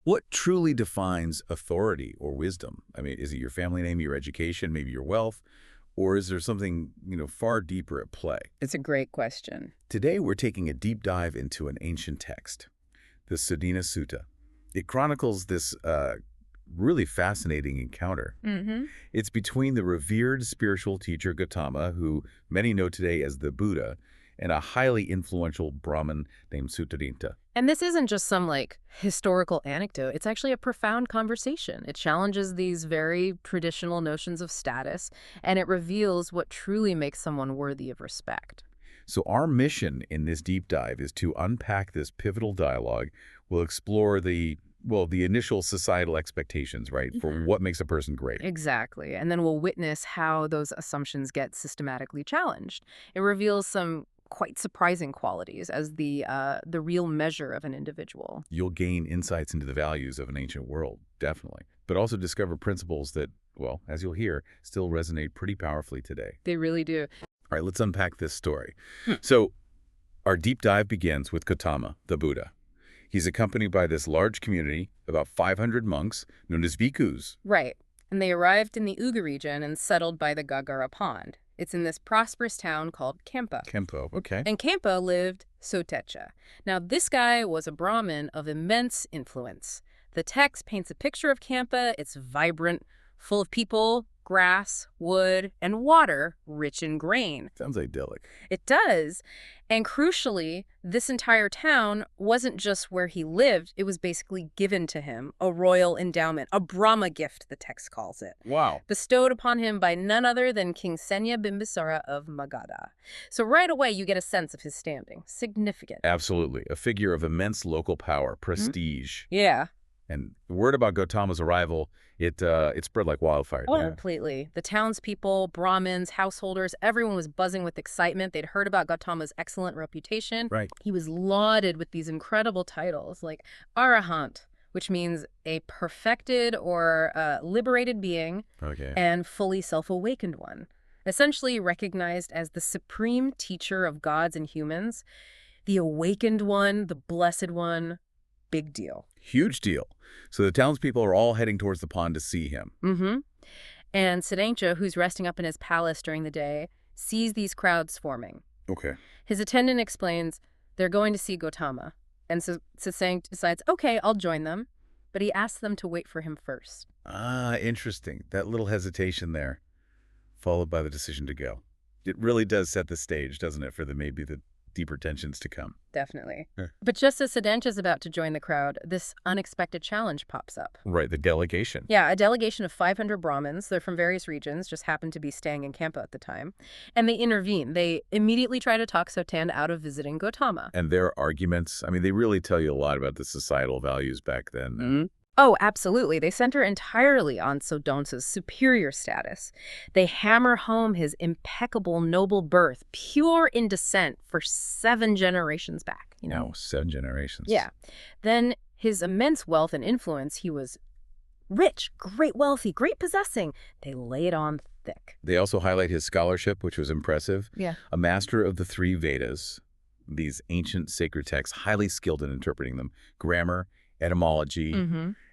What truly defines authority or wisdom? I mean, is it your family name, your education, maybe your wealth? Or is there something, far deeper at play? It's a great question. Today, we're taking a deep dive into an ancient text, the Soṇadaṇḍa Sutta. It chronicles this really fascinating encounter. It's between the revered spiritual teacher Gotama, who many know today as the Buddha, and a highly influential Brahmin named Suttanta. And this isn't just some, historical anecdote. It's actually a profound conversation. It challenges these very traditional notions of status, and it reveals what truly makes someone worthy of respect. So our mission in this deep dive is to unpack this pivotal dialogue. We'll explore the initial societal expectations, right, for what makes a person great. Exactly. And then we'll witness how those assumptions get systematically challenged. It reveals some quite surprising qualities as the real measure of an individual. You'll gain insights into the values of an ancient world, definitely, but also discover principles that, well, as you'll hear, still resonate pretty powerfully today. They really do. All right, let's unpack this story. So our deep dive begins with Gotama, the Buddha. He's accompanied by this large community, about 500 monks, known as bhikkhus. Right. And they arrived in the Uga region and settled by the Gagara Pond. It's in this prosperous town called Kempa. Kempa, okay. In Kempa lived Sotecha. Now, this guy was a Brahmin of immense influence. The text paints a picture of Kempa. It's vibrant, full of people, grass, wood, and water, rich in grain. Sounds idyllic. It does. And crucially, this entire town wasn't just where he lived. It was basically given to him, a royal endowment, a Brahma gift, the text calls it. Wow. Bestowed upon him by none other than King Senya Bimbisara of Magadha. So right away, you get a sense of his standing. Significant. Absolutely. A figure of immense local power, prestige. Yeah. And the word about Gotama's arrival, it spread like wildfire. Oh, completely. The townspeople, Brahmins, householders, everyone was buzzing with excitement. They'd heard about Gotama's excellent reputation. Right. He was lauded with these incredible titles like Arahant, which means a perfected or liberated being, and fully self-awakened one. Essentially recognized as the supreme teacher of gods and humans, the awakened one, the blessed one. Big deal. Huge deal. So the townspeople are all heading towards the pond to see him. And Soṇadaṇḍa, who's resting up in his palace during the day, sees these crowds forming. Okay. His attendant explains they're going to see Gotama. And so Soṇadaṇḍa decides, okay, I'll join them. But he asks them to wait for him first. Ah, interesting. That little hesitation there, followed by the decision to go. It really does set the stage, doesn't it, for maybe the deeper tensions to come. Definitely. But just as Soṇadaṇḍa's about to join the crowd, this unexpected challenge pops up. Right, the delegation. Yeah, a delegation of 500 Brahmins. They're from various regions, just happened to be staying in Kempa at the time. And they intervene. They immediately try to talk Soṇadaṇḍa out of visiting Gotama. And their arguments, I mean, they really tell you a lot about the societal values back then. Oh, absolutely. They center entirely on Soṇadaṇḍa's superior status. They hammer home his impeccable noble birth, pure in descent for 7 generations back. No, 7 generations. Yeah. Then his immense wealth and influence, he was rich, great wealthy, great possessing. They lay it on thick. They also highlight his scholarship, which was impressive. Yeah. A master of the 3 Vedas, these ancient sacred texts, highly skilled in interpreting them. Grammar, etymology,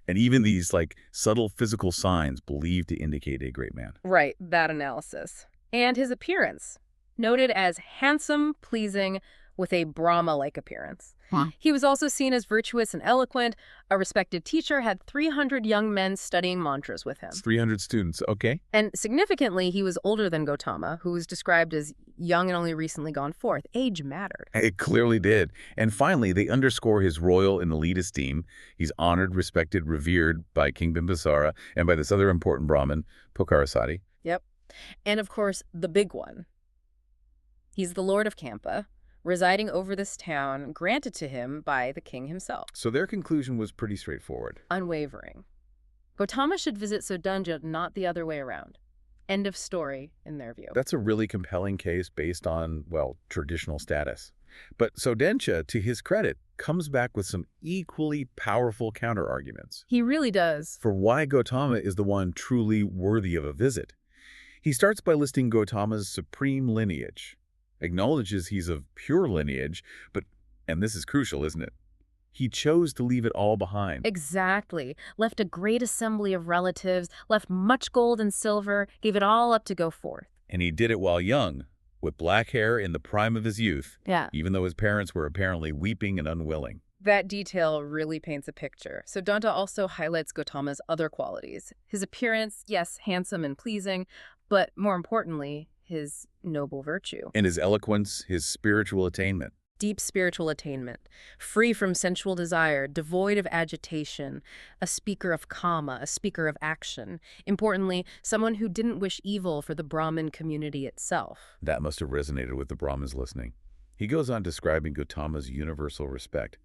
and even these subtle physical signs believed to indicate a great man. Right, that analysis. And his appearance, noted as handsome, pleasing, with a Brahma-like appearance. He was also seen as virtuous and eloquent. A respected teacher had 300 young men studying mantras with him. 300 students, okay. And significantly, he was older than Gotama, who was described as young and only recently gone forth. Age mattered. It clearly did. And finally, they underscore his royal and elite esteem. He's honored, respected, revered by King Bimbisara and by this other important Brahmin, Pukarasati. Yep. And of course, the big one. He's the Lord of Kempa, residing over this town, granted to him by the king himself. So their conclusion was pretty straightforward. Unwavering. Gotama should visit Soṇadaṇḍa, not the other way around. End of story, in their view. That's a really compelling case based on, well, traditional status. But Soṇadaṇḍa, to his credit, comes back with some equally powerful counter-arguments. He really does. For why Gotama is the one truly worthy of a visit. He starts by listing Gotama's supreme lineage, acknowledges he's of pure lineage, but, and this is crucial, isn't it? He chose to leave it all behind. Exactly. Left a great assembly of relatives, left much gold and silver, gave it all up to go forth. And he did it while young, with black hair in the prime of his youth, even though his parents were apparently weeping and unwilling. That detail really paints a picture. Soṇadaṇḍa also highlights Gotama's other qualities. His appearance, yes, handsome and pleasing, but more importantly, his noble virtue. And his eloquence, his spiritual attainment. Deep spiritual attainment, free from sensual desire, devoid of agitation, a speaker of kama, a speaker of action. Importantly, someone who didn't wish evil for the Brahmin community itself. That must have resonated with the Brahmins listening. He goes on describing Gotama's universal respect.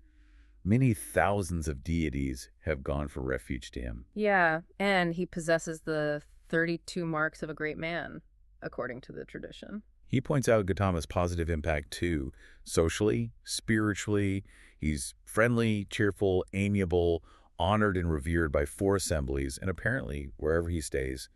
Many thousands of deities have gone for refuge to him. Yeah, and he possesses the 32 marks of a great man, according to the tradition. He points out Gotama's positive impact too, socially, spiritually. He's friendly, cheerful, amiable, honored and revered by 4 assemblies, and apparently, wherever he stays,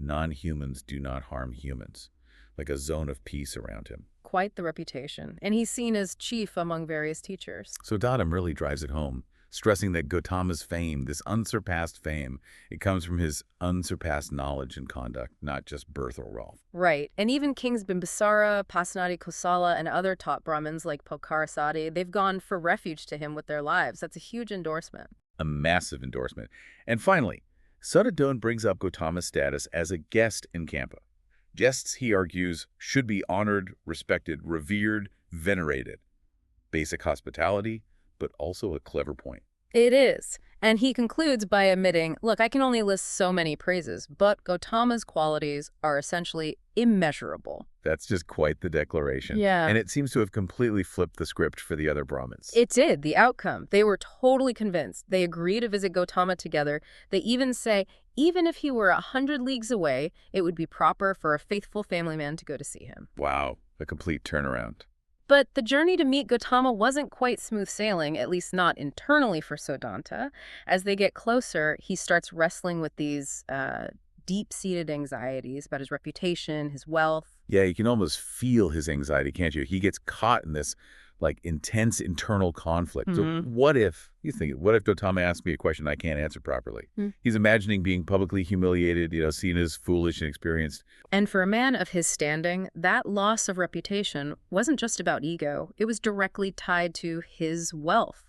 non-humans do not harm humans, like a zone of peace around him. Quite the reputation, and he's seen as chief among various teachers. So Soṇadaṇḍa really drives it home, stressing that Gotama's fame, this unsurpassed fame, it comes from his unsurpassed knowledge and conduct, not just birth or wealth. Right, and even kings Bimbisara, Pasenadi Kosala, and other top Brahmins like Pokarasati, they've gone for refuge to him with their lives. That's a huge endorsement. A massive endorsement. And finally, Soṇadaṇḍa brings up Gotama's status as a guest in Kampa. Guests, he argues, should be honored, respected, revered, venerated. Basic hospitality, but also a clever point. It is. And he concludes by admitting, look, I can only list so many praises, but Gotama's qualities are essentially immeasurable. That's just quite the declaration. Yeah. And it seems to have completely flipped the script for the other Brahmins. It did. The outcome. They were totally convinced. They agree to visit Gotama together. They even say, even if he were 100 leagues away, it would be proper for a faithful family man to go to see him. Wow. A complete turnaround. But the journey to meet Gotama wasn't quite smooth sailing, at least not internally for Soṇadaṇḍa. As they get closer, he starts wrestling with these deep-seated anxieties about his reputation, his wealth. Yeah, you can almost feel his anxiety, can't you? He gets caught in this intense internal conflict. So what if Gotama asks me a question I can't answer properly? He's imagining being publicly humiliated, seen as foolish and inexperienced. And for a man of his standing, that loss of reputation wasn't just about ego. It was directly tied to his wealth.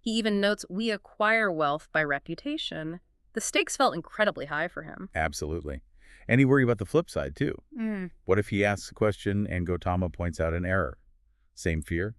He even notes, we acquire wealth by reputation. The stakes felt incredibly high for him. Absolutely. And he worried about the flip side, too. What if he asks a question and Gotama points out an error? Same fear?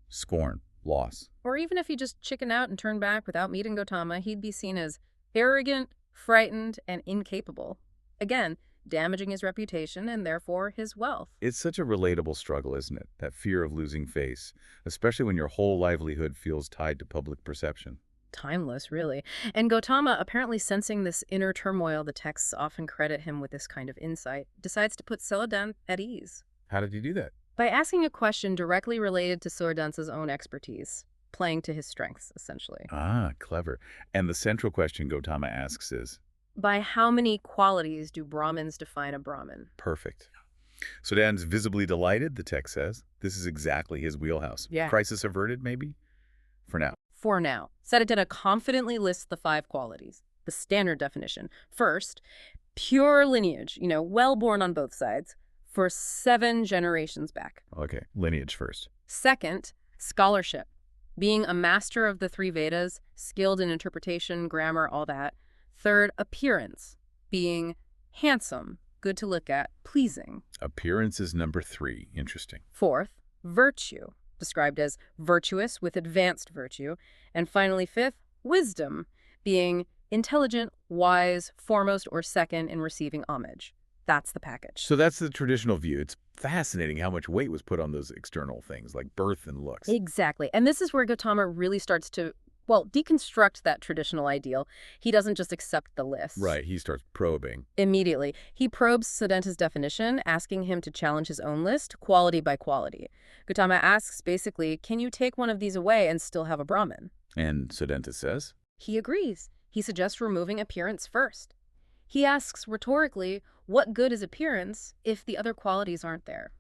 Scorn, loss. Or even if he just chickened out and turned back without meeting Gotama, he'd be seen as arrogant, frightened, and incapable. Again, damaging his reputation and therefore his wealth. It's such a relatable struggle, isn't it? That fear of losing face, especially when your whole livelihood feels tied to public perception. Timeless, really. And Gotama, apparently sensing this inner turmoil, the texts often credit him with this kind of insight, decides to put Soṇadaṇḍa at ease. How did he do that? By asking a question directly related to Soṇadaṇḍa's own expertise, playing to his strengths, essentially. Ah, clever. And the central question Gotama asks is, by how many qualities do Brahmins define a Brahmin? Perfect. Soṇadaṇḍa's visibly delighted, the text says. This is exactly his wheelhouse. Yeah. Crisis averted, maybe? For now. For now. Soṇadaṇḍa confidently lists the 5 qualities. The standard definition. First, pure lineage, well-born on both sides, for 7 generations back. Okay, lineage first. Second, scholarship. Being a master of the 3 Vedas, skilled in interpretation, grammar, all that. Third, appearance. Being handsome, good to look at, pleasing. Appearance is number 3. Interesting. Fourth, virtue. Described as virtuous with advanced virtue. And finally, 5th, wisdom. Being intelligent, wise, foremost or second in receiving homage. That's the package. So that's the traditional view. It's fascinating how much weight was put on those external things like birth and looks. Exactly. And this is where Gotama really starts to, deconstruct that traditional ideal. He doesn't just accept the list. Right. He starts probing. Immediately. He probes Soṇadaṇḍa's definition, asking him to challenge his own list, quality by quality. Gotama asks, basically, can you take one of these away and still have a Brahmin? And Soṇadaṇḍa says? He agrees. He suggests removing appearance first. He asks rhetorically, what good is appearance if the other qualities aren't there?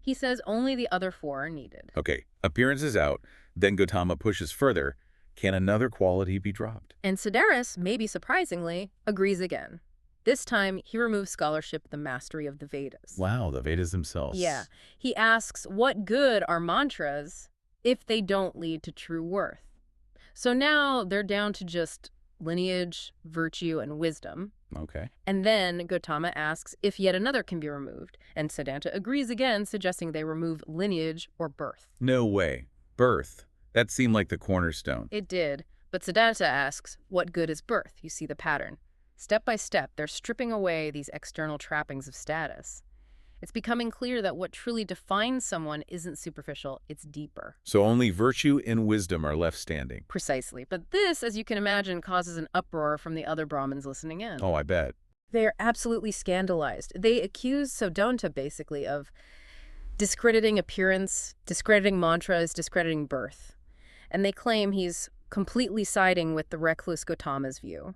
He says only the other 4 are needed. Okay, appearance is out. Then Gotama pushes further. Can another quality be dropped? And Siddharis, maybe surprisingly, agrees again. This time, he removes scholarship, the mastery of the Vedas. Wow, the Vedas themselves. Yeah. He asks, what good are mantras if they don't lead to true worth? So now they're down to just lineage, virtue, and wisdom. Okay. And then Gotama asks if yet another can be removed, and Siddhanta agrees again, suggesting they remove lineage or birth. No way. Birth. That seemed like the cornerstone. It did, but Siddhanta asks, what good is birth? You see the pattern. Step by step, they're stripping away these external trappings of status. It's becoming clear that what truly defines someone isn't superficial, it's deeper. So only virtue and wisdom are left standing. Precisely. But this, as you can imagine, causes an uproar from the other Brahmins listening in. Oh, I bet. They are absolutely scandalized. They accuse Soṇadaṇḍa, basically, of discrediting appearance, discrediting mantras, discrediting birth. And they claim he's completely siding with the recluse Gotama's view.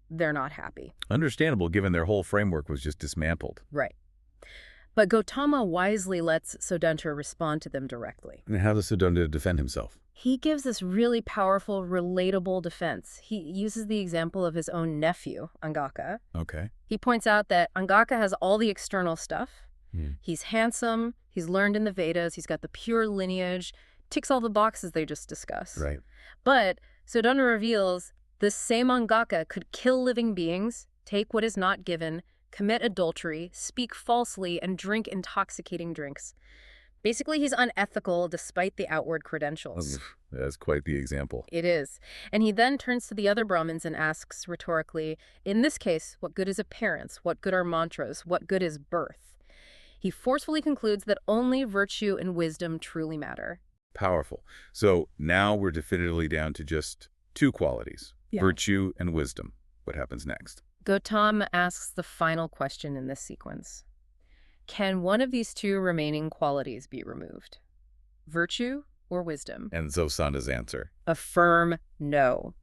They're not happy. Understandable, given their whole framework was just dismantled. Right. But Gotama wisely lets Soṇadaṇḍa respond to them directly. And how does Soṇadaṇḍa defend himself? He gives this really powerful, relatable defense. He uses the example of his own nephew, Angaka. Okay. He points out that Angaka has all the external stuff. He's handsome, he's learned in the Vedas, he's got the pure lineage, ticks all the boxes they just discussed. Right. But Soṇadaṇḍa reveals this same Angaka could kill living beings, take what is not given, commit adultery, speak falsely, and drink intoxicating drinks. Basically, he's unethical despite the outward credentials. That's quite the example. It is. And he then turns to the other Brahmins and asks rhetorically, in this case, what good is appearance? What good are mantras? What good is birth? He forcefully concludes that only virtue and wisdom truly matter. Powerful. So now we're definitively down to just two qualities, virtue and wisdom. What happens next? Gotama asks the final question in this sequence. Can one of these two remaining qualities be removed? Virtue or wisdom? And Zosanda's answer? A firm no.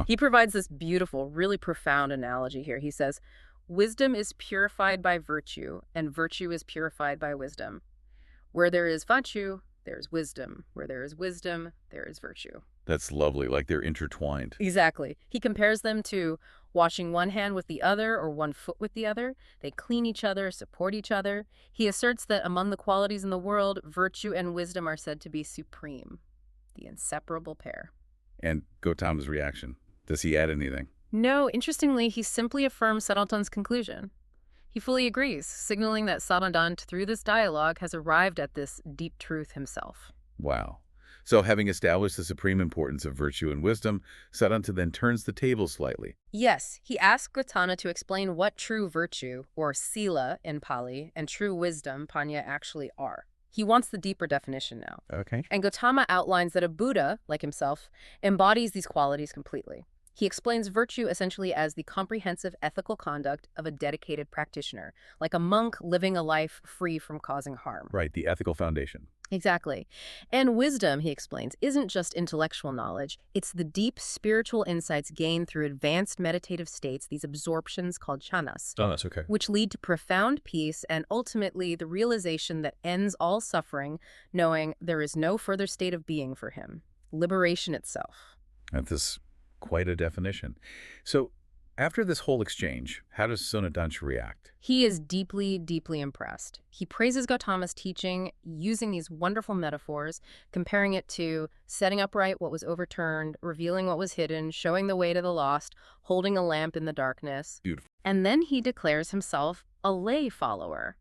He provides this beautiful, really profound analogy here. He says, wisdom is purified by virtue, and virtue is purified by wisdom. Where there is virtue, there is wisdom. Where there is wisdom, there is virtue. That's lovely, like they're intertwined. Exactly. He compares them to washing one hand with the other or one foot with the other. They clean each other, support each other. He asserts that among the qualities in the world, virtue and wisdom are said to be supreme, the inseparable pair. And Gotama's reaction? Does he add anything? No, interestingly, he simply affirms Soṇadaṇḍan's conclusion. He fully agrees, signaling that Soṇadaṇḍan, through this dialogue, has arrived at this deep truth himself. Wow. So having established the supreme importance of virtue and wisdom, Soṇadaṇḍa then turns the table slightly. Yes, he asks Gotama to explain what true virtue, or sīla in Pali, and true wisdom, paññā, actually are. He wants the deeper definition now. Okay. And Gotama outlines that a Buddha, like himself, embodies these qualities completely. He explains virtue essentially as the comprehensive ethical conduct of a dedicated practitioner, like a monk living a life free from causing harm. Right, the ethical foundation. Exactly. And wisdom, he explains, isn't just intellectual knowledge. It's the deep spiritual insights gained through advanced meditative states, these absorptions called jhanas, that's okay. which lead to profound peace and ultimately the realization that ends all suffering, knowing there is no further state of being for him. Liberation itself. That's quite a definition. So after this whole exchange, how does Soṇadaṇḍa react? He is deeply, deeply impressed. He praises Gotama's teaching using these wonderful metaphors, comparing it to setting upright what was overturned, revealing what was hidden, showing the way to the lost, holding a lamp in the darkness. Beautiful. And then he declares himself a lay follower.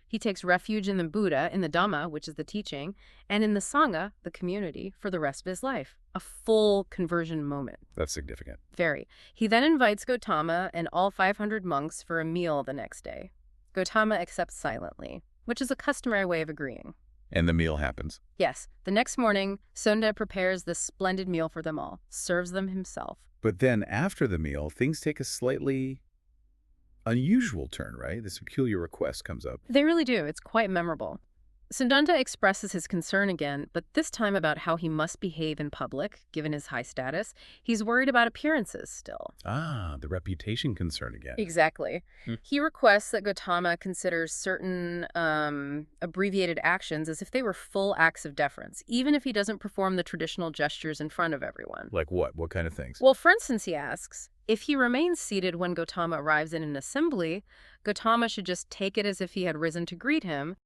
He takes refuge in the Buddha, in the Dhamma, which is the teaching, and in the Sangha, the community, for the rest of his life. A full conversion moment. That's significant. Very. He then invites Gotama and all 500 monks for a meal the next day. Gotama accepts silently, which is a customary way of agreeing. And the meal happens. Yes. The next morning, Soṇadaṇḍa prepares this splendid meal for them all, serves them himself. But then after the meal, things take a slightly unusual turn, right? This peculiar request comes up. They really do. It's quite memorable. Soṇadaṇḍa expresses his concern again, but this time about how he must behave in public, given his high status. He's worried about appearances still. Ah, the reputation concern again. Exactly. He requests that Gotama considers certain abbreviated actions as if they were full acts of deference, even if he doesn't perform the traditional gestures in front of everyone. Like what? What kind of things? Well, for instance, he asks, if he remains seated when Gotama arrives in an assembly, Gotama should just take it as if he had risen to greet him.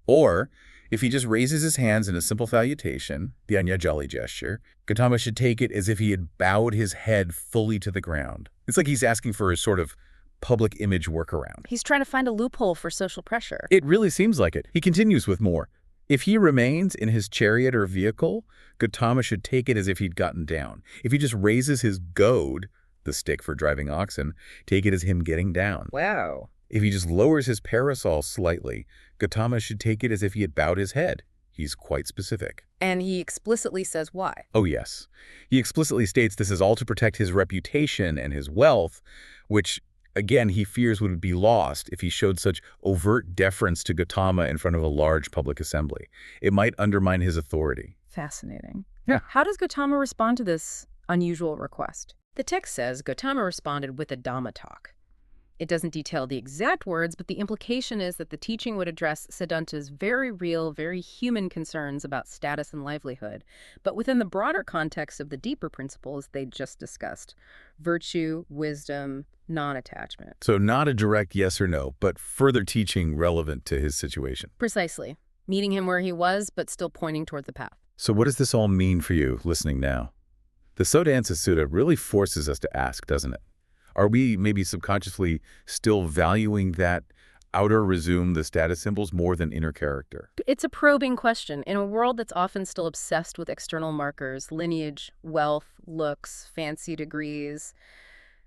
Or, if he just raises his hands in a simple salutation, the Anjali gesture, Gotama should take it as if he had bowed his head fully to the ground. It's like he's asking for a sort of public image workaround. He's trying to find a loophole for social pressure. It really seems like it. He continues with more. If he remains in his chariot or vehicle, Gotama should take it as if he'd gotten down. If he just raises his goad, the stick for driving oxen, take it as him getting down. Wow. If he just lowers his parasol slightly, Gotama should take it as if he had bowed his head. He's quite specific. And he explicitly says why. Oh, yes. He explicitly states this is all to protect his reputation and his wealth, which, again, he fears would be lost if he showed such overt deference to Gotama in front of a large public assembly. It might undermine his authority. Fascinating. Yeah. How does Gotama respond to this unusual request? The text says Gotama responded with a Dhamma talk. It doesn't detail the exact words, but the implication is that the teaching would address Siddhanta's very real, very human concerns about status and livelihood, but within the broader context of the deeper principles they just discussed: virtue, wisdom, non-attachment. So not a direct yes or no, but further teaching relevant to his situation. Precisely. Meeting him where he was, but still pointing toward the path. So what does this all mean for you listening now? The Soṇadaṇḍa Sutta really forces us to ask, doesn't it? Are we maybe subconsciously still valuing that outer resume, the status symbols, more than inner character? It's a probing question. In a world that's often still obsessed with external markers, lineage, wealth, looks, fancy degrees,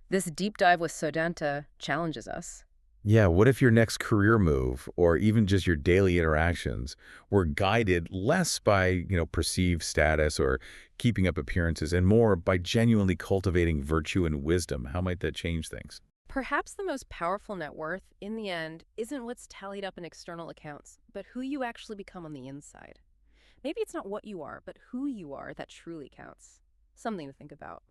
this deep dive with Soṇadaṇḍa challenges us. Yeah, what if your next career move, or even just your daily interactions, were guided less by, perceived status or keeping up appearances, and more by genuinely cultivating virtue and wisdom? How might that change things? Perhaps the most powerful net worth, in the end, isn't what's tallied up in external accounts, but who you actually become on the inside. Maybe it's not what you are, but who you are that truly counts. Something to think about.